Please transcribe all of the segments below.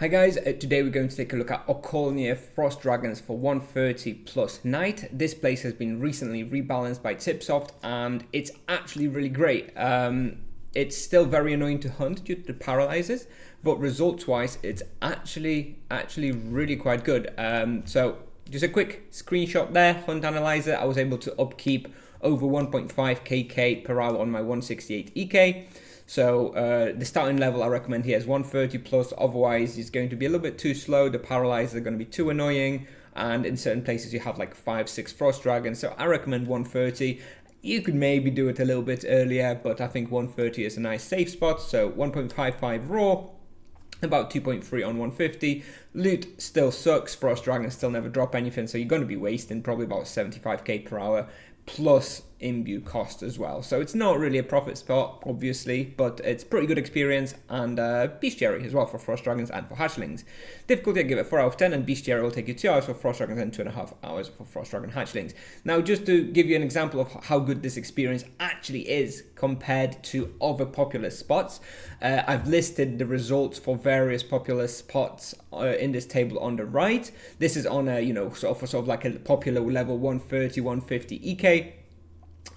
Hi guys, today we're going to take a look at Okolnir Frost Dragons for 130 plus Night. This place has been recently rebalanced by Tipsoft and it's actually really great. It's still very annoying to hunt due to the paralyzers, but results wise it's actually really quite good. So just a quick screenshot there, hunt analyzer. I was able to upkeep over 1.5 kk per hour on my 168 EK. So the starting level I recommend here is 130 plus, otherwise it's going to be a little bit too slow, the paralyzers are going to be too annoying, and in certain places you have like 5-6 frost dragons, so I recommend 130. You could maybe do it a little bit earlier, but I think 130 is a nice safe spot. So 1.55 raw, about 2.3 on 150. Loot still sucks, frost dragons still never drop anything, so you're going to be wasting probably about 75k per hour. Plus imbue cost as well. So it's not really a profit spot, obviously, but it's pretty good experience, and bestiary as well for frost dragons and for hatchlings. Difficulty I give it 4 out of 10, and bestiary will take you 2 hours for frost dragons and 2.5 hours for frost dragon hatchlings. Now, just to give you an example of how good this experience actually is compared to other popular spots, I've listed the results for various popular spots in this table on the right. This is on a sort of like a popular level 130, 150 EK.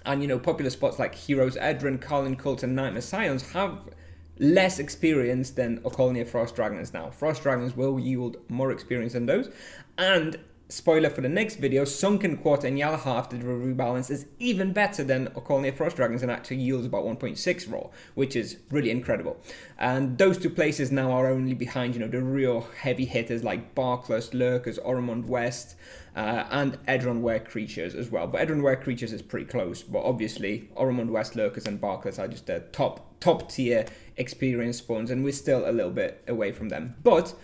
And popular spots like Heroes Edron, Carlin Cult, and Nightmare Scions have less experience than Okolnir Frost Dragons now. Frost Dragons will yield more experience than those. And spoiler for the next video, Sunken Quarter and Yalaha after the rebalance is even better than Okolnir Frost Dragons and actually yields about 1.6 raw, which is really incredible. And those two places now are only behind, the real heavy hitters like Barkless, Lurkers, Ormond West, and Edron Were Creatures as well. But Edron Were Creatures is pretty close, but obviously Ormond West, Lurkers, and Barkless are just the top tier experience spawns, and we're still a little bit away from them. But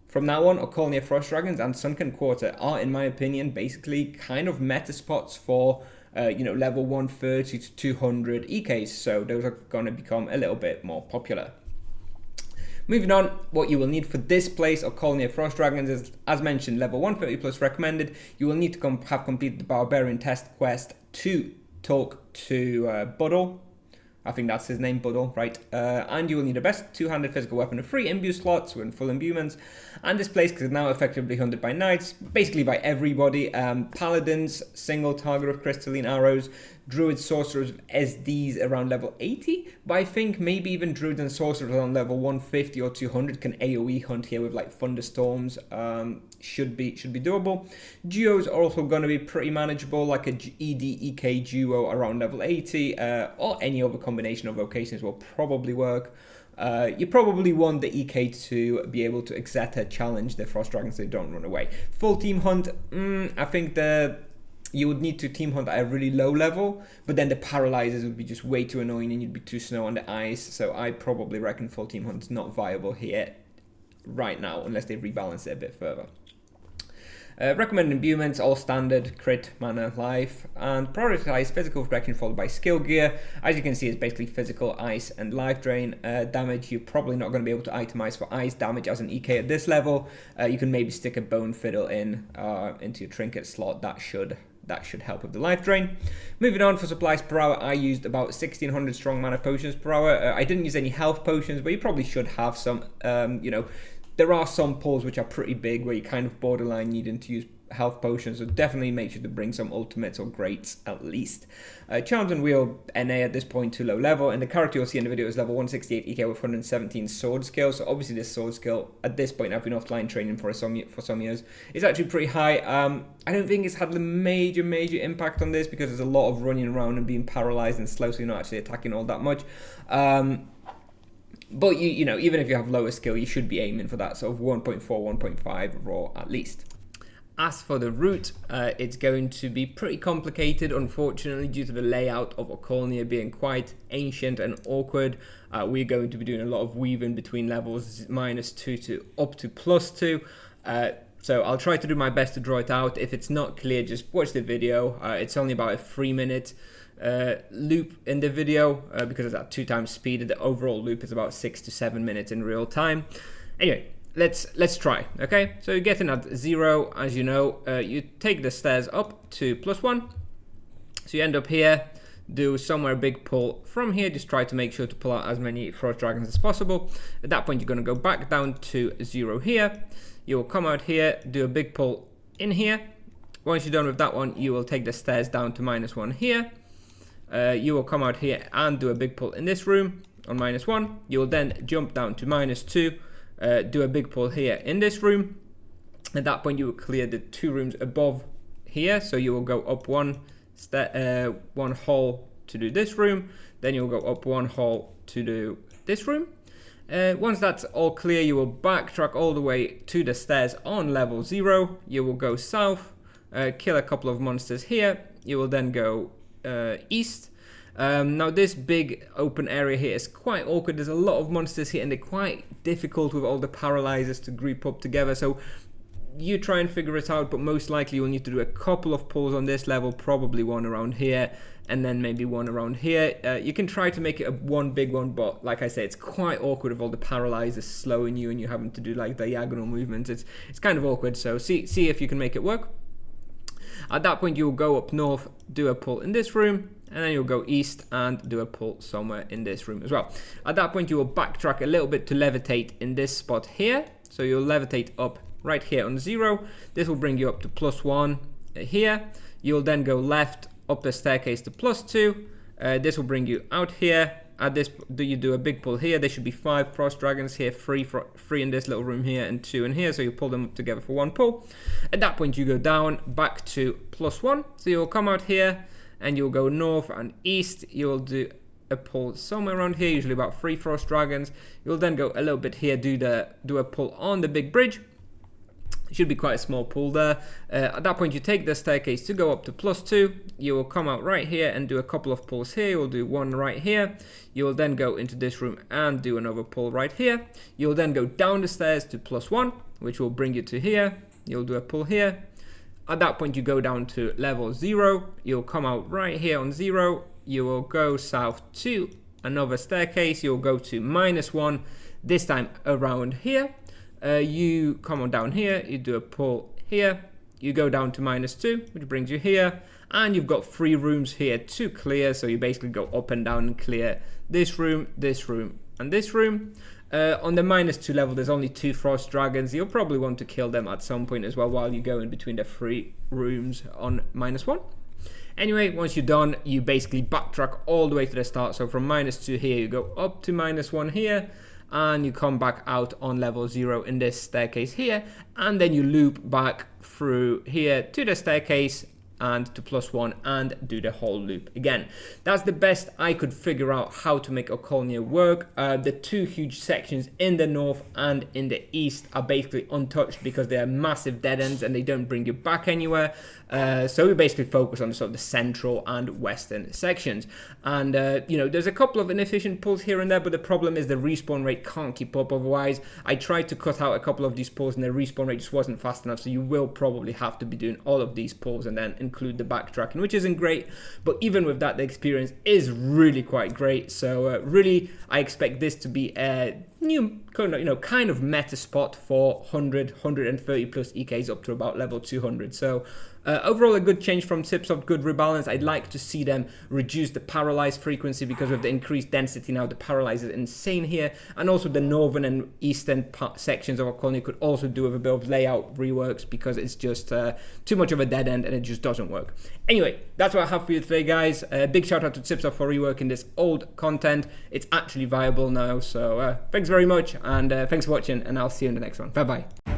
from now on, Okolnir Frost Dragons and Sunken Quarter are, in my opinion, basically kind of meta spots for, level 130 to 200 EKs. So those are going to become a little bit more popular. Moving on, what you will need for this place, Okolnir Frost Dragons, is, as mentioned, level 130 plus recommended. You will need to have completed the Barbarian Test quest to talk to Buddle. I think that's his name, Buddle, right? And you will need a best two-handed physical weapon of 3 imbue slots with full imbuements. And this place is now effectively hunted by knights, basically by everybody. Paladins, single target of crystalline arrows, druids, sorcerers with SDs around level 80, but I think maybe even druids and sorcerers on level 150 or 200 can AoE hunt here with like thunderstorms. Should be doable. Duos are also going to be pretty manageable, like a ED-EK duo around level 80, or any other combination of vocations will probably work. You probably want the EK to be able to Exeta challenge the Frost Dragons so they don't run away. Full team hunt, I think you would need to team hunt at a really low level, but then the paralyzers would be just way too annoying and you'd be too slow on the ice, so I probably reckon full team hunt is not viable here right now, unless they rebalance it a bit further. Recommended imbuements, all standard, crit, mana, life, and prioritize physical protection followed by skill gear. As you can see, it's basically physical, ice, and life drain. Damage, you're probably not going to be able to itemize for ice damage as an EK at this level. You can maybe stick a bone fiddle into your trinket slot. That should help with the life drain. Moving on, for supplies per hour, I used about 1600 strong mana potions per hour. I didn't use any health potions, but you probably should have some. There are some pulls which are pretty big where you kind of borderline needing to use health potions, so definitely make sure to bring some ultimates or greats at least. Charms and Wheel NA at this point too low level, and the character you'll see in the video is level 168 EK with 117 sword skill, so obviously this sword skill at this point, I've been offline training for some years, is actually pretty high. I don't think it's had the major impact on this because there's a lot of running around and being paralyzed and slow, so you're not actually attacking all that much. But even if you have lower skill, you should be aiming for that sort of 1.4, 1.5 raw at least. As for the route, it's going to be pretty complicated, unfortunately, due to the layout of Okolnir being quite ancient and awkward. We're going to be doing a lot of weaving between levels -2 to up to +2. So I'll try to do my best to draw it out. If it's not clear, just watch the video. It's only about a 3-minute loop in the video because it's at 2 times speed. The overall loop is about 6 to 7 minutes in real time. Anyway, let's try. Okay, so you get in at 0, as you know. You take the stairs up to +1, so you end up here. do somewhere a big pull from here. Just try to make sure to pull out as many Frost Dragons as possible. At that point, you're going to go back down to 0 here. You will come out here, do a big pull in here. Once you're done with that one, you will take the stairs down to -1 here. You will come out here and do a big pull in this room on -1. You will then jump down to -2, do a big pull here in this room. At that point, you will clear the 2 rooms above here. So you will go up one hole to do this room. Then you'll go up 1 hole to do this room. Once that's all clear, you will backtrack all the way to the stairs on level 0. You will go south, kill a couple of monsters here. You will then go east. Now this big open area here is quite awkward. There's a lot of monsters here and they're quite difficult with all the paralyzers to group up together. So you try and figure it out, but most likely you'll need to do a couple of pulls on this level, probably one around here and then maybe one around here. You can try to make it one big one, but like I say, it's quite awkward with all the paralyzers slowing you and you having to do like diagonal movements. It's kind of awkward, so see if you can make it work. At that point, you'll go up north, do a pull in this room, and then you'll go east and do a pull somewhere in this room as well. At that point, you will backtrack a little bit to levitate in this spot here. So you'll levitate up right here on 0. This will bring you up to +1 here. You'll then go left up the staircase to +2. This will bring you out here. At this, you do a big pull here. There should be 5 Frost Dragons here, 3 in this little room here and 2 in here. So you pull them up together for 1 pull. At that point, you go down back to +1. So you'll come out here and you'll go north and east. You'll do a pull somewhere around here, usually about 3 Frost Dragons. You'll then go a little bit here, do a pull on the big bridge. It should be quite a small pull there. At that point, you take the staircase to go up to +2. You will come out right here and do a couple of pulls here. You'll do one right here. You will then go into this room and do another pull right here. You'll then go down the stairs to +1, which will bring you to here. You'll do a pull here. At that point, you go down to level 0. You'll come out right here on 0. You will go south to another staircase. You'll go to -1, this time around here. You come on down here, you do a pull here, you go down to -2, which brings you here, and you've got 3 rooms here to clear, so you basically go up and down and clear this room, and this room. On the -2 level, there's only 2 Frost Dragons. You'll probably want to kill them at some point as well while you go in between the 3 rooms on -1. Anyway, once you're done, you basically backtrack all the way to the start. So from -2 here, you go up to -1 here, and you come back out on level 0 in this staircase here, and then you loop back through here to the staircase and to +1 and do the whole loop again. That's the best I could figure out how to make Okolnir work. The 2 huge sections in the north and in the east are basically untouched because they are massive dead ends and they don't bring you back anywhere. So we basically focus on sort of the central and western sections. And, you know, there's a couple of inefficient pulls here and there, but the problem is the respawn rate can't keep up. Otherwise, I tried to cut out a couple of these pulls and the respawn rate just wasn't fast enough. So you will probably have to be doing all of these pulls and then include the backtracking, which isn't great. But even with that, the experience is really quite great. So really, I expect this to be a new kind of meta spot for 130 plus EKs up to about level 200. So overall, a good change from Tipsoft, good rebalance. I'd like to see them reduce the paralyze frequency because of the increased density now. The paralyze is insane here. And also the northern and eastern sections of Okolnir could also do with a bit of layout reworks because it's just too much of a dead end and it just doesn't work. Anyway, that's what I have for you today, guys. Big shout out to Tipsoft for reworking this old content. It's actually viable now. So thanks very much and thanks for watching and I'll see you in the next one. Bye bye.